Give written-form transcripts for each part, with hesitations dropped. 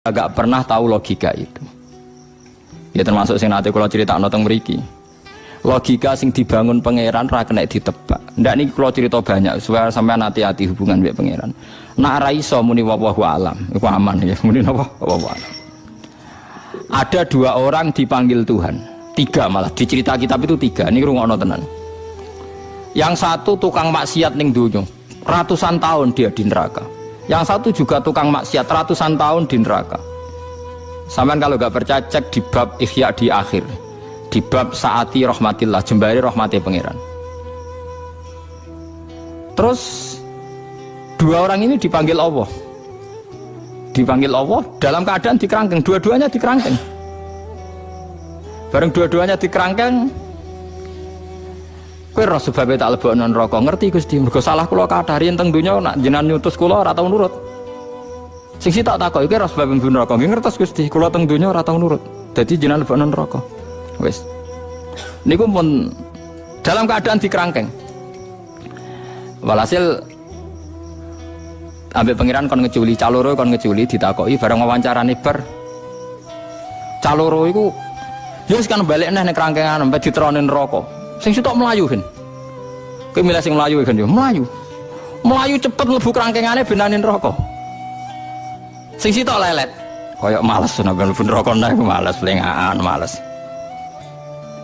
Agak pernah tahu logika itu. Ya termasuk sing nate kula critakno teng mriki. Logika sing dibangun pangeran ra kena ditebak. Ndak niki kula crita banyak supaya sampean hati-hati hubungan mbek pangeran. Nek ra iso muni wallahu alam, iku aman ya. Muni napa? Wallahu alam. Ada dua orang dipanggil Tuhan. Tiga malah di cerita kitab itu tiga. Ini rungokno tenan. Yang satu tukang maksiat ning donya. Ratusan tahun dia di neraka. Yang satu juga tukang maksiat ratusan tahun di neraka. Sampean kalau gak percaya cek di bab Ihya di akhir, di bab saati rahmatillah, jembari rahmati pangeran. Terus dua orang ini dipanggil Allah, dalam keadaan dikerangkeng, dua-duanya dikerangkeng. Bareng dua-duanya dikerangkeng, kowe ora sebabe tak lebokno neraka, ngerti Gusti, mergo salah kula kathah riyen teng donya nak jenengan nyutus kula ora tau nurut. Sing tak takoki kowe ora sebabe mlebu neraka, nggih ngertos Gusti, kula teng donya ora tau nurut. Dadi jenengan lebokno neraka. Wis. Niku pun dalam keadaan dikerangkeng. Walhasil ambek pangeran kon ngeculi, caloro kon ngeculi ditakoki bareng wawancarane bar. Caloro iku ya wis kan balik neh nek kerangkengan sampe diterone neraka. Sing sitok melayu kan, kowe milih sing melayu kan yo melayu cepet mlebu kerangkengane benane neraka. Sing sitok lelet, koyok males nek mlebu neraka neh males plengaan males.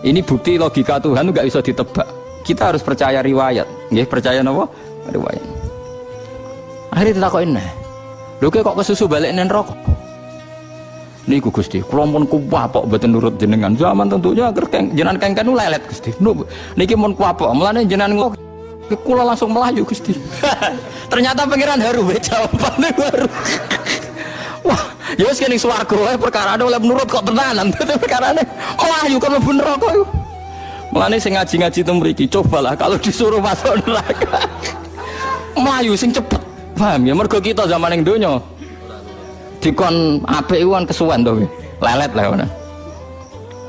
Ini bukti logika Tuhan nggak bisa ditebak. Kita harus percaya riwayat, nggih percaya napa? Riwayat. Akhirnya ditakokin neh, lho kok kesusu balik nang neraka? Niku Gusti, kula mun kuwapok mboten nurut jenengan. Zaman tentunya jenengan kengken lelet Gusti. Niki mun kuwapok, mulane jenengan kula langsung melayu Gusti. Ternyata pangeran haru jawabane baru. Wah, ya wis kene swarga wae perkara oleh nurut kok tenanan. Perkarane melayu kok mlebu neraka iku. Mulane sing ngaji-ngaji teng mriki, cobalah kalau disuruh masuk neraka. Melayu sing cepet. Paham ya mergo kita zaman ning donya dikon apik iku kan kesuwen to lelet lah ngono.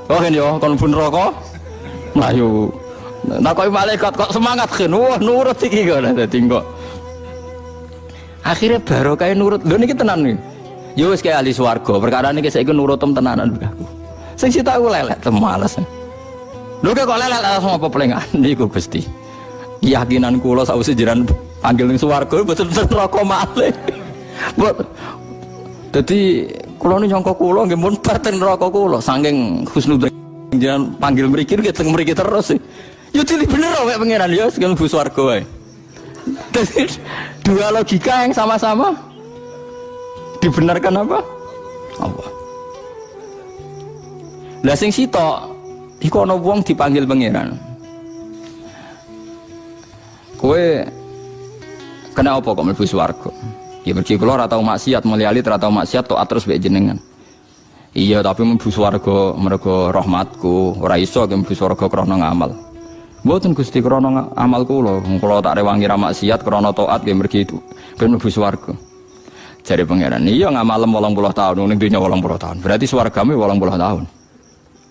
Oh kan yo kon pun neraka mlayu. Nakoki malaikat kok semangat kan. Wah nurut iki kok dadi kok. Akhire barokah nurut. Lho niki tenan niki. Ya wis kaya ahli swarga. Perkara niki saiki nurut tenanan aku. Sing sitok aku lelet males. Lho kok lelet langsung apa plengan niku Gusti. Keyakinan kula sawise jenengan panggil ning swarga betul-betul neraka malih. Jadi kula ini nyangka kula nggih mun baten neraka kula saking husnudzon jenengan panggil mriki keteng mriki terus sih. Ya dili bener wae pangeran ya sing mlebu swarga wae. Dadi dua logika yang sama-sama dibenarkan apa? Allah. Lah sing sitok iku ana wong dipanggil pangeran. Kowe kena apa kok mlebu swarga? Ya mergi kula ora tau maksiat, mulyali ora tau maksiat tok terus mbek jenengan. Iya, tapi mlebu swarga mergo rahmatku, ora iso mlebu swarga krana ngamal. Mboten Gusti krana amal kula, kula tak rewangi ra maksiat krana taat nggih mergi itu ben mlebu swarga. Jare pangeran, iya ngamalem 80 tahun ning dunya 80 tahun. Berarti swargane 80 tahun.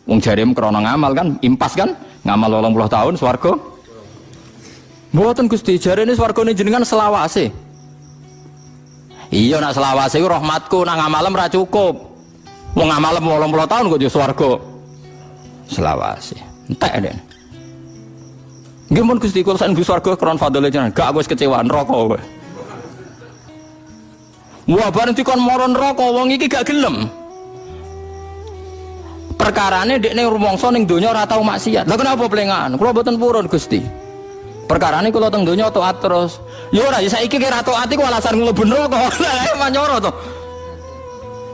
Wong jarem krana ngamal kan impas kan? Ngamal 80 tahun swarga. Mboten Gusti, jarene swargane jenengan selawase. Iya nak selawase iku rahmatku, nak ngamalem ra cukup. Wong ngamalem 80 tahun kok yo swarga. Selawase. Entek den. Nggih mun Gusti kula sak mlebu swarga kron fadhole jenengan, gak aku wis kecewa neraka kowe. Wah bareng dikon mara neraka wong iki gak gelem. Perkarane dekne rumangsa ning donya ora tau maksiat. Lha kenapa plengan? Kula mboten purun Gusti. Perkarane kula teng donya taat terus. Ya ora, ya saiki kira taat iku alasan mlebu neraka. Lah manyoro to.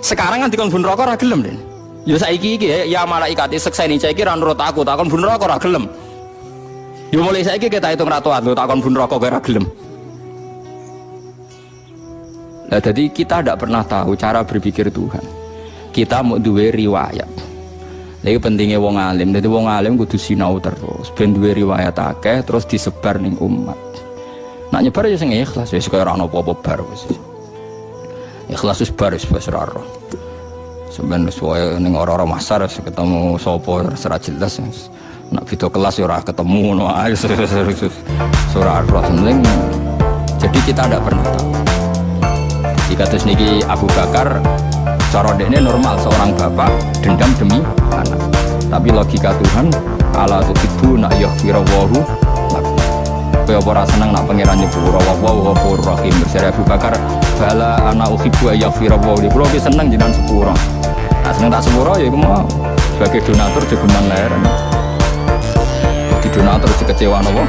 Sekarang kan dikon mlebu neraka ora gelem, Den. Ya saiki iki ya malaikat sekseni saiki ra nurut aku, takon mlebu neraka ora gelem. Ya mulai saiki kita hitung ra taat, takon mlebu neraka ora gelem. Nah, jadi kita tidak pernah tahu cara berpikir Tuhan. Kita mau duwe riwayat. Lagi pentingnya wong alim. Jadi wong alim kudu sinau terus. Ben duwe riwayat akeh terus disebar ning umat. Nak nyebar ya sing ikhlas, wis kaya ora ono apa-apa bar wis. Ikhlas wis bar wis ora ora. Sampeyan wis wae ning ora-ora masar ketemu sapa ora jelas. Nak video kelas ya ora ketemu ngono ae. Ora ora penting. Jadi kita tidak pernah tahu. Jika terus niki Abu Bakar Cara dekne normal seorang bapak dendam demi anak. Tapi logika Tuhan, ala tuhibbu nak yaghfirawahu lakum. Kowe apa ora seneng nak pangeran nyepuro wa ghafurur rahim. Berseri Abu Bakar, bala ana uhibbu yaghfirawahu. Kulo ki seneng jenengan sepuro. Nah seneng tak sepuro ya iku mau sebagai donatur jogeman leren. Di donatur dikecewa napa?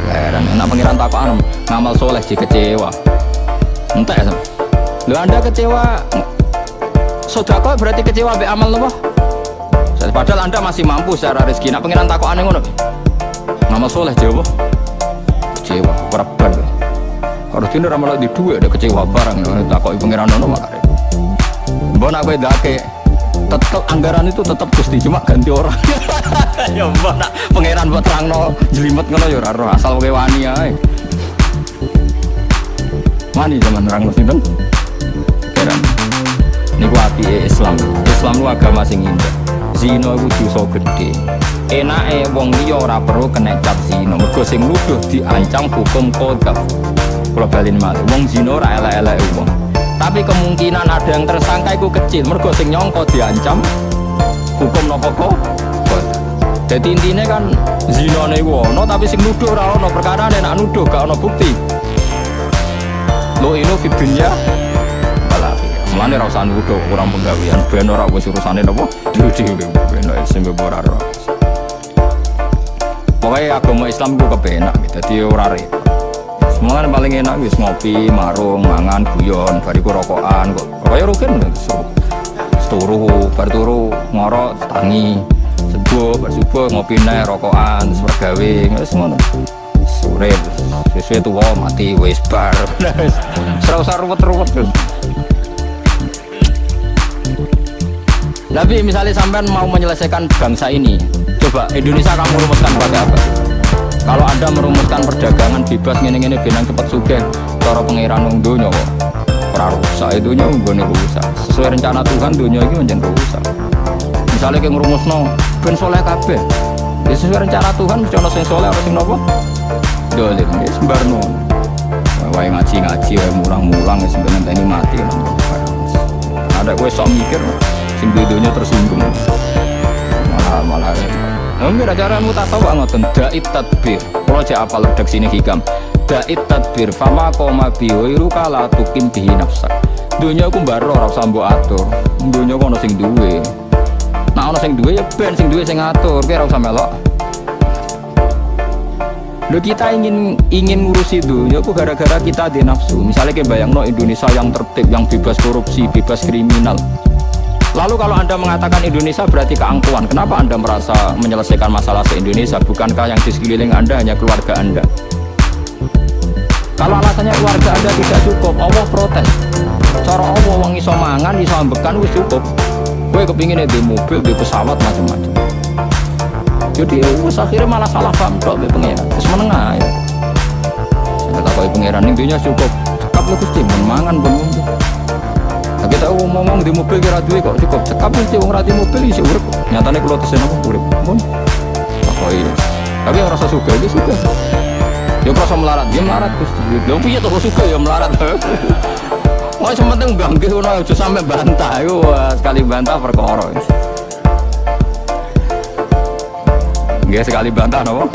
Leren. Enak pangeran takokan ngamal soleh dikecewa. Entek ya. Lho Anda kecewa sedekah berarti kecewa mbek amal napa? Padahal Anda masih mampu secara rezeki. Nak pengiran takokane ngono. Ngamal soleh jawab. Kecewa, perban. Kalau dene ra malah di dhuwit ada kecewa barang takoki pengiran ngono malah. Mbok nak kowe ndake tetep anggaran itu tetep Gusti cuma ganti orang. Ya mbok nak pengiran mbok terangno jelimet ngono ya ora roh asal kowe wani ae. Wani zaman nerangno sinten? Pengiran. Niku apike Islam. Islam lu agama sing indah. Zina iku dosa gedhe. Enake wong liya ora perlu kena cap zina. Mergo sing nuduh diancam hukum qadzaf. Kula baleni malih, wong zina ora elek-eleke wong. Tapi kemungkinan ada yang tersangka iku kecil. Mergo sing nyangka diancam hukum napa kok? Dadi intine kan zinane iku ana tapi sing nuduh ora ana. Perkarane nek nuduh gak ana bukti. Lo ino fid dunya mulane ra usah nuduh kurang penggawean ben ora wis urusane napa dhewe ben sing ora ora. Pokoke agama Islam ku kepenak gitu dadi ora repot. Semuanya paling enak wis ngopi, marung, mangan, guyon, bariku rokokan kok. Kaya rugen turu, bar turu ngorok tangi. Subuh ngopi neh rokokan, terus bergawe wis ngono. Sore sesuai tuwa mati wis bar. Ora usah ruwet-ruwet terus. Tapi misalnya sampean mau menyelesaikan bangsa ini, coba Indonesia kamu rumuskan pakai apa? Kalau Anda merumuskan perdagangan bebas ngene-ngene benang cepat sugih, cara pengiran wong donya kok ora rusak, donya nggone rusak. Sesuai rencana Tuhan donya iki menjen rusak. Misalnya kayak ngrumusno ben saleh kabeh. Ya sesuai rencana Tuhan mesti ana sing saleh ora sing napa? Dolim wis sembarno. Wae ngaji-ngaji wae mulang-mulang wis ngenteni mati. Ada kowe sok mikir sing dudunya tersinggung malah enggak ada cara mutasawwa ngoten da'it tadbir kalau cek apal redaksi ini hikam da'it tadbir fama koma biwiru kala tukim bihi nafsak dunya aku mbaro ora usah mbok atur dunya aku ada sing duwe nah ada sing duwe ya ben sing duwe sing ngatur kira usah melok. Loh kita ingin ngurusi dunia aku gara-gara kita di nafsu. Misalnya kayak bayangno Indonesia yang tertib, yang bebas korupsi, bebas kriminal. Lalu kalau Anda mengatakan Indonesia berarti keangkuhan, kenapa Anda merasa menyelesaikan masalah se-Indonesia? Bukankah yang di sekeliling Anda hanya keluarga Anda? Kalau alasannya keluarga Anda tidak cukup, Allah protes. Cara Allah wong iso mangan, iso ambekan wis cukup. Gue kepingin di mobil, di pesawat macam-macam. Jadi akhirnya malah salah paham tok be pengeran. Wis menengah ya. Saya takoki pengeran ning dunya cukup. Cekap lho Gusti mangan ben. Nah, kita ngomong di mobil kira duwe kok cukup. Cekap mesti wong ra di mobil isih urip. Nyatane kula tesen apa urip. Mun. Takoki. Tapi ora rasa suka iki suka. Yo rasa melarat, dia melarat Gusti. Lho piye to suka ya melarat. Wah, sementing gangge ngono aja sampe bantah. Iku sekali bantah perkara. Nggih sekali bantah napa?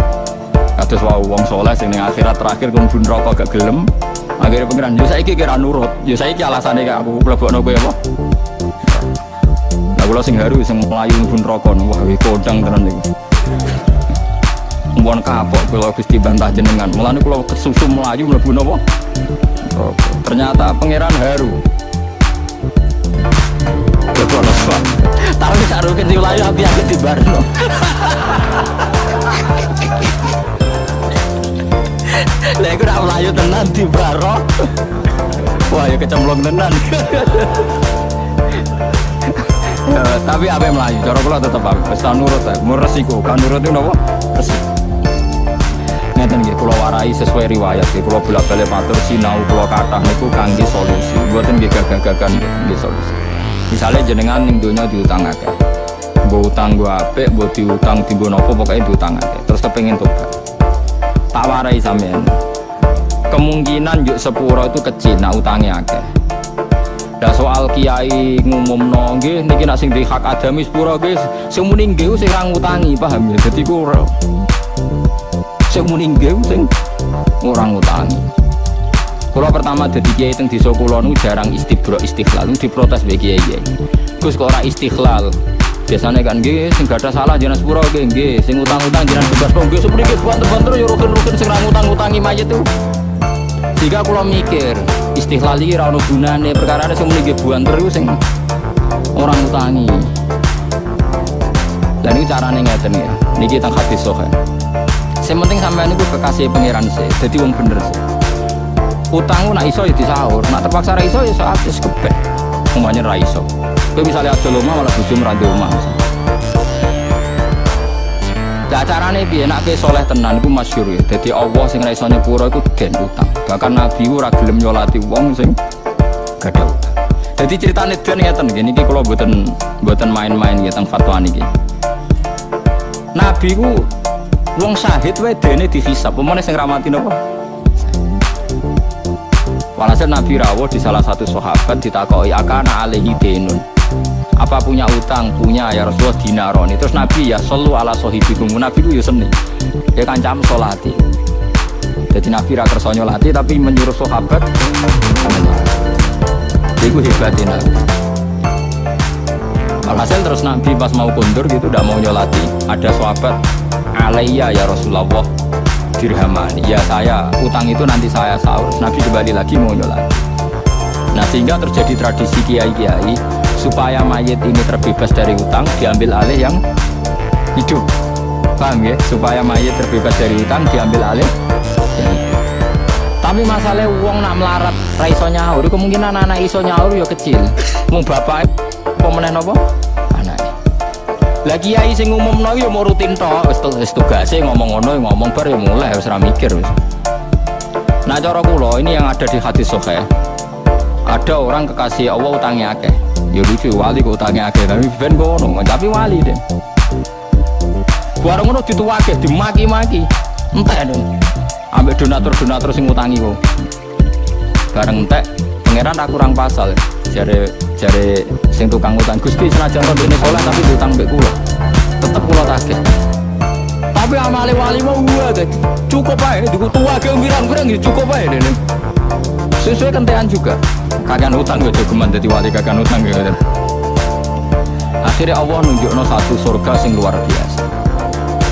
Kados wae wong saleh sing ning akhirat terakhir kumpul neraka gak gelem. Akhire pengiran yo saiki kira nurut. Yo saiki alasane kok aku mlebokno kowe apa? Lah kula sing haru sing mlayu kumpul neraka wah kodang tenan niku. Mbon kapok kula Gusti bantah jenengan. Mulane kula kesusu mlayu mlebu napa? Ternyata pengiran haru. Tapi saru ke diulayu api aku di barno. Lah iku ora mlayu tenan di baro. Wah ya kecemplung tenan. Ya, tapi ape mlayu cara kula tetep wis nurut ta. Mun resiko, kan nurut itu napa? Resiko. Ngeten nggih kula warai sesuai riwayat nggih kula bolak-balik matur sinau kula kathah niku kangge solusi. Mboten nggih gagah-gagahan nggih solusi. Misalnya jenengan ning donya diutang akeh. Mbok utang gua apik, mbok diutang dienggo napa pokoke diutang akeh. Terus kepengin tobat. Tak warai sampean. Kemungkinan yuk sepuro itu kecil, nah utangnya akeh. Lah soal kiai ngumumno nggih niki nek sing di hak adami sepuro nggih sing muni nggih sing ra ngutangi, paham ya? Dadi ku sing muni nggih sing ora ngutangi. Kula pertama dadi kiai teng desa kula niku jarang istighlal, diprotes mbek kiai. Gus kok ora istighlal. Biasane kan nggih sing gadah salah jenengan sepuro nggih, sing utang-utang jenengan bebas kok nggih sepriki banter-banter ya rugen-rugen sing ra ngutang-utangi mayit itu. Jika kula mikir istighlal iki ora ono gunane, perkara sing muni nggih banter iku sing ora ngutangi. Lah niku carane ngeten ya. Niki teng hadis sahih. Sing penting sampean niku kekasih pangeran sih, dadi wong bener sih. Utangku nak iso ya disaur, nak terpaksa ra iso ya saat wis kebek. Umpamane ra iso. Kowe misale ada omah malah bojo merandi omah. Lah carane piye nek kowe saleh tenan iku masyhur ya. Dadi Allah sing ra iso nyepuro iku gen utang. Bahkan Nabi ora gelem nyolati wong sing gadah utang. Dadi critane den ngeten niki kula mboten main-main nggih teng fatwa niki. Nabi ku wong syahid wae dene dihisab, pemene sing ra mati napa? Walhasil Nabi rawuh di salah satu sahabat ditakoki akana alaihi denun. Apa punya utang? Punya ya Rasulullah dinaroni. Terus Nabi ya sallu ala sahibikum. Nabi ku ya seni. Ya kancam salati. Jadi Nabi ra kersa nyolati tapi menyuruh sahabat iku hebatnya Nabi. Walhasil terus Nabi pas mau kondur gitu udah mau nyolati. Ada sahabat alaiya ya Rasulullah dirhamani. Ya saya utang itu nanti saya sahur. Nabi kembali lagi mau nyolati. Nah sehingga terjadi tradisi kiai-kiai supaya mayit ini terbebas dari utang diambil alih yang hidup, paham ya? Supaya mayit terbebas dari utang diambil alih yang hidup. Tapi masalahnya uang nak melarat raiso nyaur, kemungkinan anak iso nyaur ya kecil. Mau bapak pemenang apa? Anak. Lagi kiai sing umumno ya mau rutin tok, wis tugase ngomong ngono ngomong bar ya mulai wis ra mikir wis. Nah cara kula ini yang ada di hadis sahih. Ada orang kekasih Allah utangnya akeh. Ya lucu wali kok utangnya akeh tapi ben ngono, tapi wali deh. Barang ngono dituwake dimaki-maki. Entek dong. Ambek donatur-donatur sing ngutangi kok. Bareng entek pangeran ra kurang pasal. Jare sing tukang utang Gusti senajan rene saleh tapi utang mbek kula. Tetep kula tagih. Tapi amale wali mau gua cukup ae dikutuwake pirang-pirang ya cukup ae dene. Sesuai kentean juga. Kagan utang gue jogeman jadi wali kagan utang gitu. Akhirnya Allah nunjukno satu surga sing luar biasa.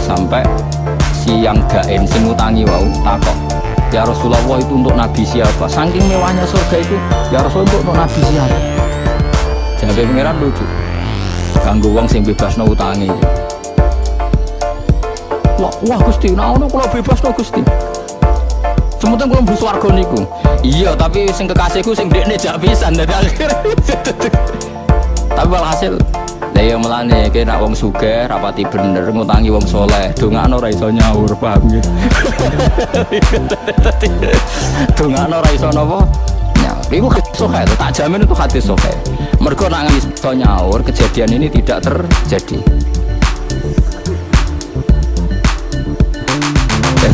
Sampai si yang gaen sing utangi wau takok, ya Rasulullah itu untuk nabi siapa? Saking mewahnya surga itu, ya Rasulullah untuk nabi siapa? Jadi pangeran lucu. Kanggo wong sing bebasno utangi. Wah Gusti, nah ono kula bebasno Gusti. Semutan kalau bus warga niku, iya tapi sing kekasihku sing dekne jak pisan dari akhir. Tapi walhasil, lah ya melane kena wong sugih rapati bener ngutangi wong soleh, dongakno ora iso nyaur paham gitu. Dongakno ora iso napa? Nyaur. Iku sahih, tak jamin itu hadis sahih. Mergo nek iso nyaur kejadian ini tidak terjadi.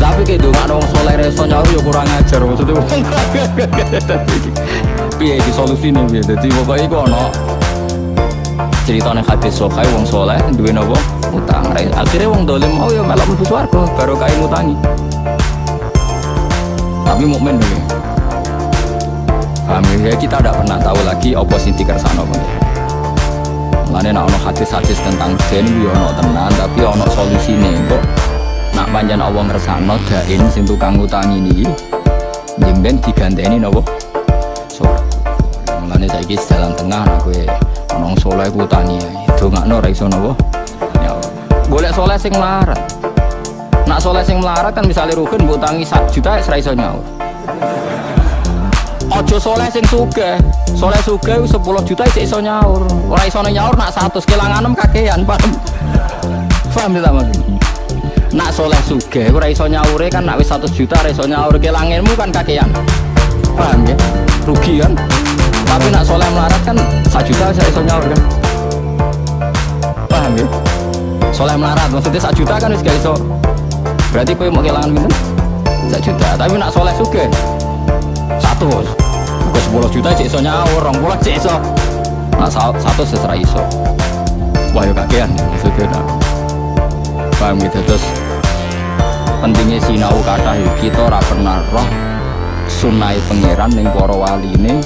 Tapi kayak dong ada orang soleh reso nyaur ya kurang ajar maksudnya. Piye di solusi nih piye. Jadi pokoknya itu ono ceritanya hadis sahih wong soleh duwe napa utang. Akhirnya wong dolim mau ya malah mlebu swarga baru kae ngutangi. Tapi mukmin dulu. Paham ya kita tidak pernah tahu lagi apa sing dikersano kok. Mulane nek ono hadis-hadis tentang jin yo ono tenan tapi ono solusine kok. Nak panjang Allah ngersano dain sing tukang utangi niki jemben diganteni napa surga. Mulane saiki jalan tengah kowe ana saleh ku utangi dongakno ora iso napa ya golek saleh sing melarat. Nak saleh sing melarat kan misalnya rugen mbok utangi 1 juta ora iso nyaur. Aja saleh sing sugih. Saleh sugih 10 juta isih iso nyaur. Ora iso nyaur nak 100 kelangan kakean paham. Paham ta Mas? Nak soleh sugih ora iso nyaure kan nak wis 100 juta ora iso nyaur kelangenmu kan kakean. Paham ya? Rugi kan? Tapi nak soleh melarat kan 1 juta saya iso nyaur kan. Paham ya? Soleh melarat maksudnya 1 juta kan wis gak iso. Berarti kowe mau kelangan pinten? 1 juta. Tapi nak soleh sugih 100. Kok 10 juta cek iso nyawur, 20 cek iso. Nah, 100 seserah iso. Wah, yo kakean maksudnya. Nah. Paham gitu terus pentingnya sinau kathah kita ora pernah roh sunai pangeran ning para waline,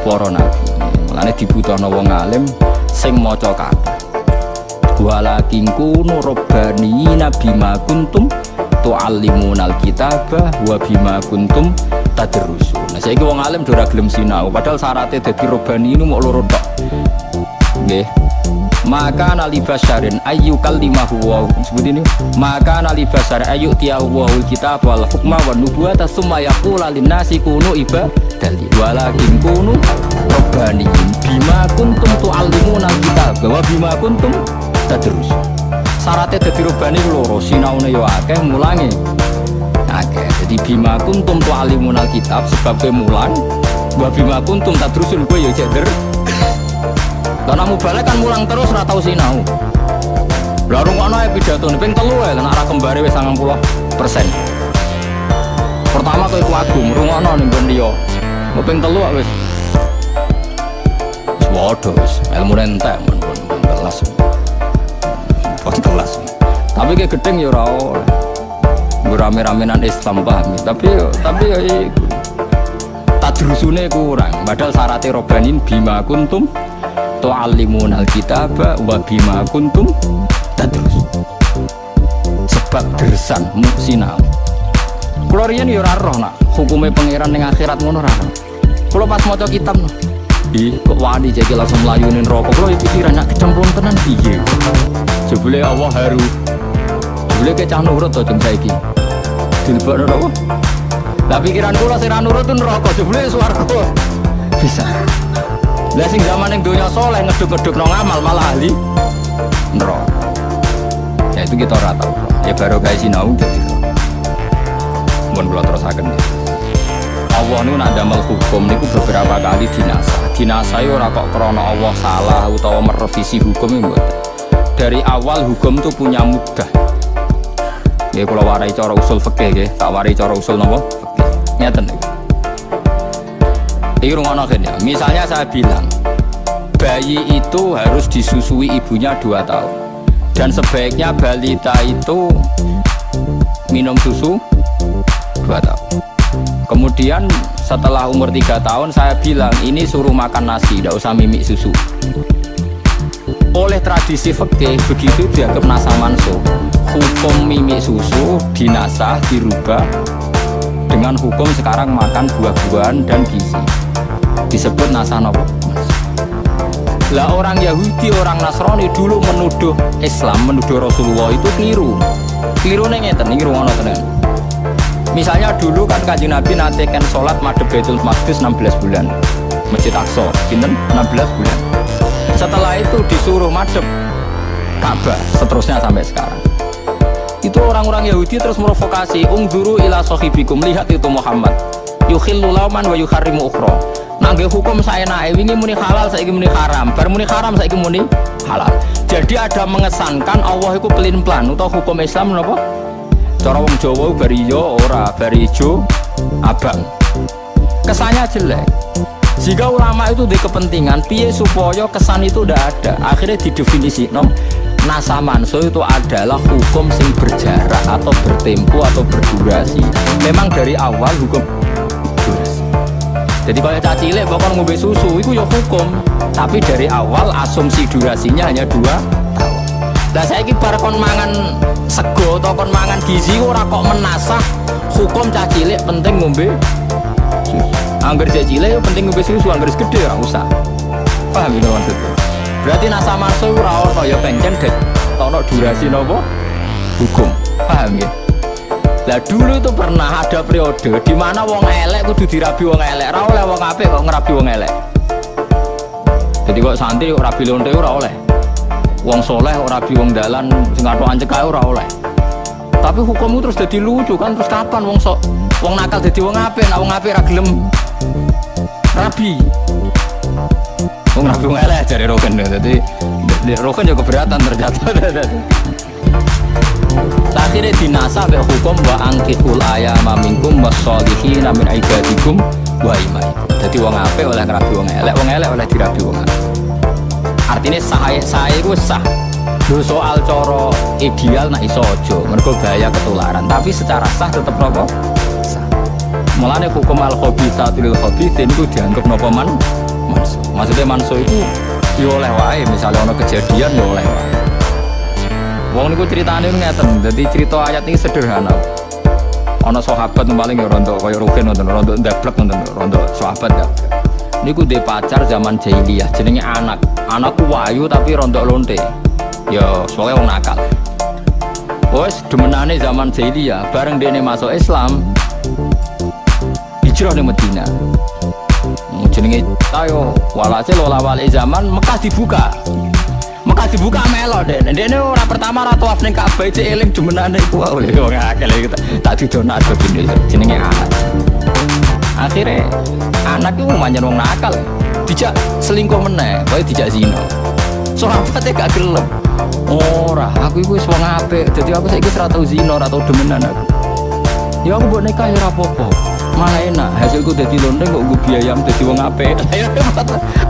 para nabi. Mulane dibutuhno wong alim sing maca kathah. Walakin kunu rabbanina bima kuntum tu'allimunal kitaba wa bima kuntum tadrusun. Nah saiki wong alim ora gelem sinau padahal syaratnya dadi rabbani ini mau loro tok. Nggih. Maka nalibasyarin ayu kalimahu wa sebut ini maka nalibasyar ayu tiyahu wa kitab wal hukma wan nubuwata summa yaqula linnasi kunu ibadali walakin kunu rabbaniyin bima kuntum tu'allimunal kitab wa bima kuntum tadrus. Syaratnya dadi rabbani loro sinaune yo akeh mulange akeh. Jadi bima kuntum tu'allimunal kitab sebab kowe mulang wa bima kuntum tadrusun kowe yo ceder. Lah namu balik kan mulang terus ora tau sinau. Lah rungokno ae pidatone ping 3 ae nek ora kembare wis 90%. Pertama kowe kuagum rungokno ning nggon liya. Mau ping 3 wis waduh wis ilmu entek men kelas. Pas kelas. Tapi ke gedeng ya ora oleh. Rame-ramenan Islam paham. Tapi ya iku. Tadrusune kurang. Padahal syaratnya robanin bima kuntum tu'allimunal kitaba wa bima kuntum tadrus. Sebab dersan sinau. Kula riyen ya ora roh nak hukume pangeran ning akhirat ngono ora. Kula pas maca kitab no. Kok wani jeki langsung mlayu ning neraka. Kula ya pikiran nak kecemplung tenan piye. Jebule Allah haru. Jebule ke cah nurut to jeng saiki. Dilebokno apa? Lah pikiran kula sing ra nurut neraka, jebule swarga. Bisa. Lah sing zaman ning donya saleh ngeduk-ngeduk nang amal malah ahli neraka. Ya itu kita ora tahu. Ya baru guys sinau dadi. Mun kula terusaken ya. Allah niku nak damel hukum niku beberapa kali dinasah. Dinasah ora kok krana Allah salah utawa merevisi hukum iki mboten. Dari awal hukum itu punya muddah. Ya kula warai cara usul fikih nggih, tak warai cara usul napa? Fikih. Ngeten niku. Iki rungono ya. Misalnya saya bilang bayi itu harus disusui ibunya 2 tahun dan sebaiknya balita itu minum susu 2 tahun. Kemudian setelah umur 3 tahun saya bilang ini suruh makan nasi, tidak usah mimik susu. Oleh tradisi fikih begitu dianggap nasa mansuh. Hukum mimik susu dinasah dirubah dengan hukum sekarang makan buah-buahan dan gizi. Disebut nasa nopo. Lah orang Yahudi, orang Nasrani dulu menuduh Islam, menuduh Rasulullah itu keliru. Kelirune ngeten iki rungono tenan. Misalnya dulu kan Kanjeng Nabi nate kan salat madhep Baitul Maqdis 16 bulan. Masjid Aqsa, pinten 16 bulan. Setelah itu disuruh madhep Ka'bah, seterusnya sampai sekarang. Itu orang-orang Yahudi terus merovokasi, ungzuru ila sahibikum, lihat itu Muhammad. Yukhillu lauman wa yuharrimu ukhra. Nangge hukum saenake wingi muni halal saiki muni haram, bar muni haram saiki muni halal. Jadi ada mengesankan Allah itu pelin-pelan utawa hukum Islam napa? Cara wong Jawa bar ijo ora, bar ijo abang. Kesannya jelek. Jika ulama itu di kepentingan piye supaya kesan itu tidak ada, akhirnya didefinisikan nasa mansuh itu adalah hukum sing berjarak atau bertempo atau berdurasi. Memang dari awal hukum durasi. Jadi kalau cacilek bakal ngombe susu itu ya hukum, tapi dari awal asumsi durasinya hanya 2 tahun. Lah saiki bar kon mangan sego atau kon mangan gizi ora kok menasah hukum cacilek penting ngombe susu. Angger cilik yo penting ngombe susu, angger gede ora usah. Paham iki maksudnya? Berarti nasa mansuh ora ono ya pencen det ono durasi napa? Hukum. Paham ya? Lah dulu itu pernah ada periode di mana wong elek kudu dirabi wong elek, ora oleh wong apik kok ngerabi wong elek. Jadi kok santri ora rabi lonte ora oleh. Wong soleh ora rabi wong dalan sing atokan cekae ora oleh. Tapi hukummu terus jadi lucu kan, terus kapan wong nakal jadi wong apik, nek wong apik ra gelem rabi. Wong rabi wong elek jare roken. Dadi roken juga keberatan ternyata. Akhirnya dinasah be hukum wa angkihul ayama minkum wasolihina min ibadikum wa imaikum. Jadi dadi wong apik oleh ngrabi wong elek oleh dirabi wong apik. Artinya saya itu sah. Lho soal cara ideal nak iso aja, mergo bahaya ketularan, tapi secara sah tetep napa? Sah. Mulane hukum al-khabithatu lil khabithin itu dianggap napa mansuh. Maksudnya mansuh itu yo oleh wae, misalnya ana kejadian yo oleh wae. Wong niku critane ngeten, dadi cerita ayat ini sederhana. Ana sahabat paling ya rondo kaya rugen wonten rondo ndablek wonten rondo sahabat ya. Niku dhe pacar zaman jahiliyah jenenge anakku wayu tapi rondo lonte. Ya soalnya wong nakal. Wes demenane zaman jahiliyah bareng dene masuk Islam hijrah ning Madinah. Jenenge tayo walhasil wala-wali zaman Mekah dibuka melo dene ora pertama ra tawaf ning Ka'bah cek eling demenane iku wae wong akeh iki tak didonakno gini jenenge anak. Akhirnya anak itu manjan wong nakal dijak selingkuh meneh wae dijak zina. Sahabate gak gelem. Ora, aku iku wis wong apik. Dadi aku saiki ora tau zina, ora tau demenan aku. Ya aku mbok nikah ya ora apa-apa. Malah enak, hasilku dadi lonte kok nggo biaya dadi wong apik.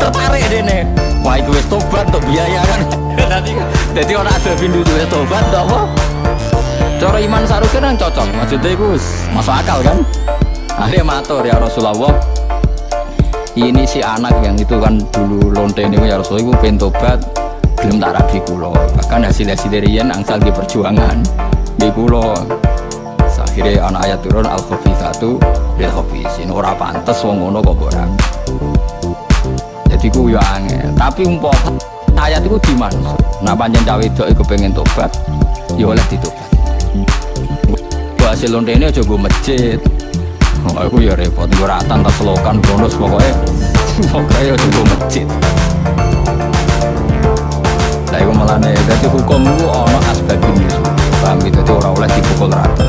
Tertarik dene. Wah, iku wis tobat untuk biaya kan. Dadi ora ada pindu wis tobat tok apa? Cara iman saruke nang cocok. Maksudnya iku wis masuk akal kan? Akhirnya matur ya Rasulullah. Ini si anak yang itu kan dulu lonte niku ya Rasulullah iku pengen tobat. Belum tak rabi kulo, bahkan hasil-hasil dari yen angsal di perjuangan di kulo. Akhirnya anak ayat turun al-khabithatu lil khabithin. Ora pantes wong ngono kok mbok rabi. Jadi ku yo angel, tapi umpama ayat iku dimansuh. Nah pancen cawe wedok iku pengen tobat, ya oleh ditobat. Hasil lontene aja go masjid. Oh, aku ya repot, gue ratan tak selokan bonus pokoknya aja go masjid. Lah iku malane dadi hukum iku ana asbabun nuzul. Paham gitu dadi ora oleh dipukul rata.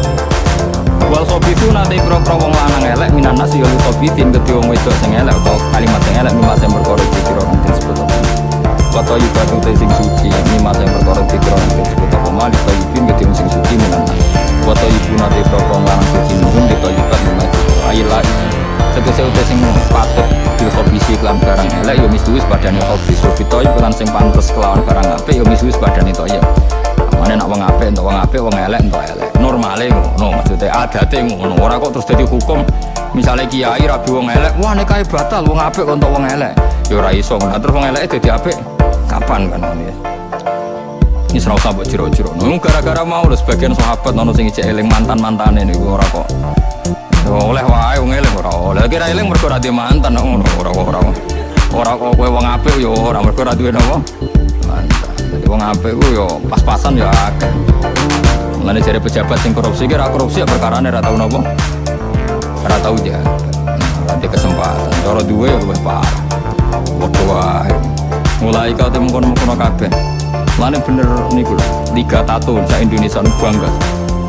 Wal khabithu nate pro-pro wong lanang elek minan nasi yo khabithin dadi wong wedok sing elek utawa kalimat sing elek mimase perkara dikira nang disebut. Kata ibadu te sing suci mimase perkara dikira nang disebut apa mali ibin dadi wong sing suci minan. Kata ibu nate pro-pro lanang suci mung ditoyibat mimase ayla tegese utek sing patut bil khabisi kelan barang elek yo misuwis padane khabis fitoy kelan sing pantes kelawan barang apik yo misuwis padane toyib. Mane nak wong apik entuk wong apik, wong elek entuk elek. Normale ngono, maksude adate ngono. Ora kok terus dadi hukum misale kiai rabi wong elek, wah nikahe batal wong apik kok entuk wong elek. Ya ora iso. Nah terus wong elek dadi apik kapan kan ngene. Ini serau sabuk jero-jero. Nung gara-gara mau lho sebagian sahabat ono sing ijek eling mantan-mantane niku ora kok. Oleh wae wong eling ora oleh. Kira eling mergo ora duwe mantan ngono ora kok kowe wong apik ya ora mergo ora duwe napa mantan. Dadi wong apik ku ya pas-pasan ya akeh. Mulane jare pejabat sing korupsi kira korupsi ya perkarane ora tau napa. Ora tau ya. Nanti kesempatan cara duwe ya luwih parah. Padha wae. Mulai kau temu kono-kono kabeh. Mulane bener niku Liga Tato sa Indonesia bangga.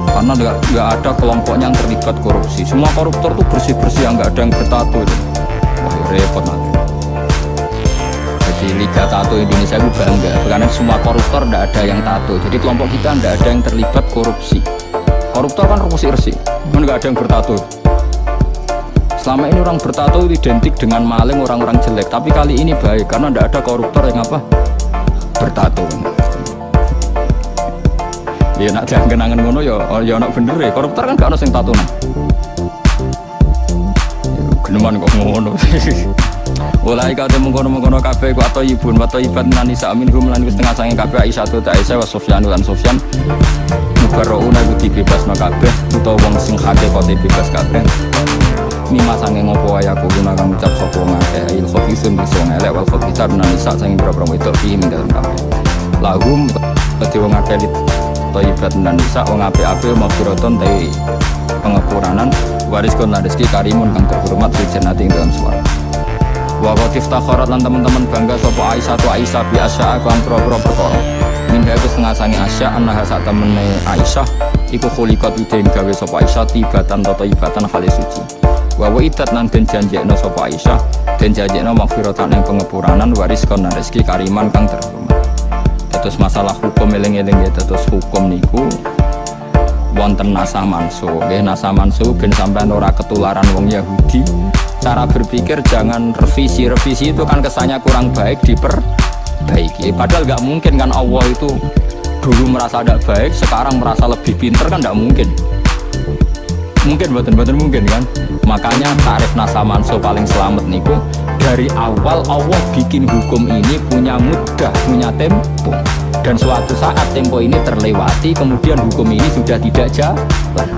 Karena nggak ada kelompoknya yang terlibat korupsi. Semua koruptor tuh bersih-bersih, nggak ada yang bertato. Wah repot nanti. Jadi Liga Tato Indonesia itu bangga karena semua koruptor nggak ada yang tato. Jadi kelompok kita nggak ada yang terlibat korupsi. Koruptor kan resik-resik, nggak ada yang bertato. Selama ini orang bertato identik dengan maling, orang-orang jelek. Tapi kali ini baik karena nggak ada koruptor yang apa bertato. Ya nak jangan kenangan ngono ya nak bener ya koruptor kan gak ono sing tato nah. Geneman kok ngono. Mulai kate mengkono-mengkono kabeh ku atau ibun atau ibad nanisa minhum lan wis tengah sange kabeh Aisyah tu Aisyah wa Sufyan lan Sufyan mubarrauna ku dibebasno kabeh utawa wong sing hakikate bebas kabeh. Mima sange ngopo wae aku guna kang ucap sapa ngakeh il khofisun bisa ngelek wal khofisat nanisa sange berapa wedok iki ning dalem kabeh. Lahum dadi wong akeh toyibat dan nisa wong apik-apik maghfiraton te pengepuranan waris kon rezeki karimun kang terhormat fi jannati ing dalam swarga. Wa qtiftakharat lan teman-teman bangga sapa Aisyah bi asya kan pro-pro perkara. Minha iku setengah sange Aisyah anha sak temene Aisyah iku khuliqat ide gawe sapa Aisyah tibatan tata ibatan kali suci. Wa idat lan den janjekno sapa Aisyah den janjekno maghfiratan ing pengepuranan waris kon rezeki kariman kang terhormat. Terus masalah hukum eling-eling ya terus hukum niku wonten nasah mansuh. Nggih nasah mansuh ben sampean ora ketularan wong Yahudi cara berpikir jangan revisi itu kan kesannya kurang baik, diperbaiki. Padahal nggak mungkin kan Allah itu dulu merasa tidak baik, sekarang merasa lebih pinter kan tidak mungkin. Mungkin betul mungkin kan. Makanya tarif nasa manso paling selamat niku dari awal Allah bikin hukum ini punya mudah, punya tempo, dan suatu saat tempo ini terlewati kemudian hukum ini sudah tidak jalan.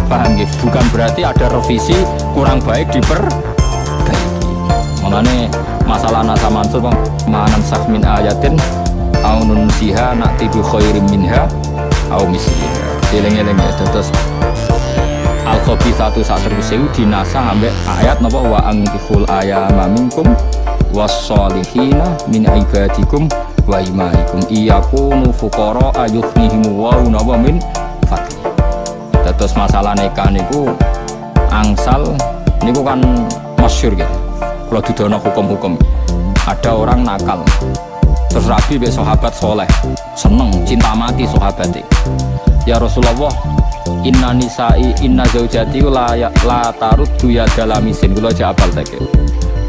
Paham gitu? Bukan berarti ada revisi kurang baik diperbaiki. Makanya masalah nasa manso manan sakmin ayatin au nunsiha nakti bi khairim minha au misliha. Eleng-eleng ya terus Al-Khabithatu sa'seruseu dinasa ambek ayat napa wa angkihul ayama minkum was-solihina min ibadikum wa imaikum iyakunu fuqara ayughnihimu wa napa min fadli. Terus masalah nikah niku angsal niku kan masyhur gitu. Kalau didono hukum-hukum ada orang nakal terus Rabi be sahabat soleh seneng cinta mati sahabat ya Rasulullah inna nisa'i inna zaujati la taruddu ya dalamisin kula aja apal teke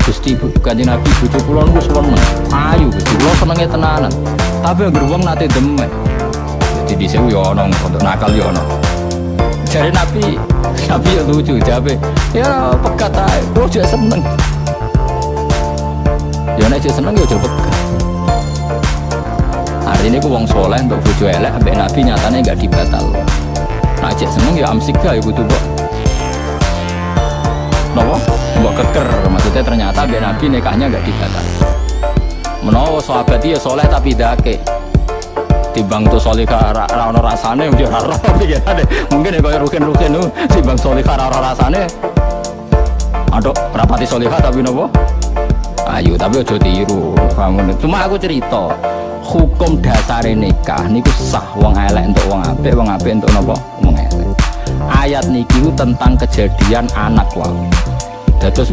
Gusti Kanjeng Nabi bojo kula niku seneng ayu Gusti kula senenge tenanan tapi anggere wong nate demek dadi dhisik yo ana untuk nakal yo ana jare Nabi ya lucu jabe ya pegat ae kula aja seneng ya nek seneng yo aja pegat. Artinya ku wong soleh untuk bojo elek ambek Nabi nyatanya enggak dibatal. Nah cek seneng ya amsika ya kudu mbok napa mbok keker maksudnya ternyata ambek Nabi nikahnya enggak dibatal. Menawa sahabat dia soleh tapi dake timbang tuh solihah ra ono rasane yo ora ora pikirane mungkin ya koyo rugen-rugen nu timbang solihah ra ono rasane aduh rapati solihah tapi napa ayo tapi aja tiru bangun. Cuma aku cerita hukum dasar nikah niku sah wong elek untuk wong apik untuk napa wong elek. Ayat niki tentang kejadian anak wae. Dados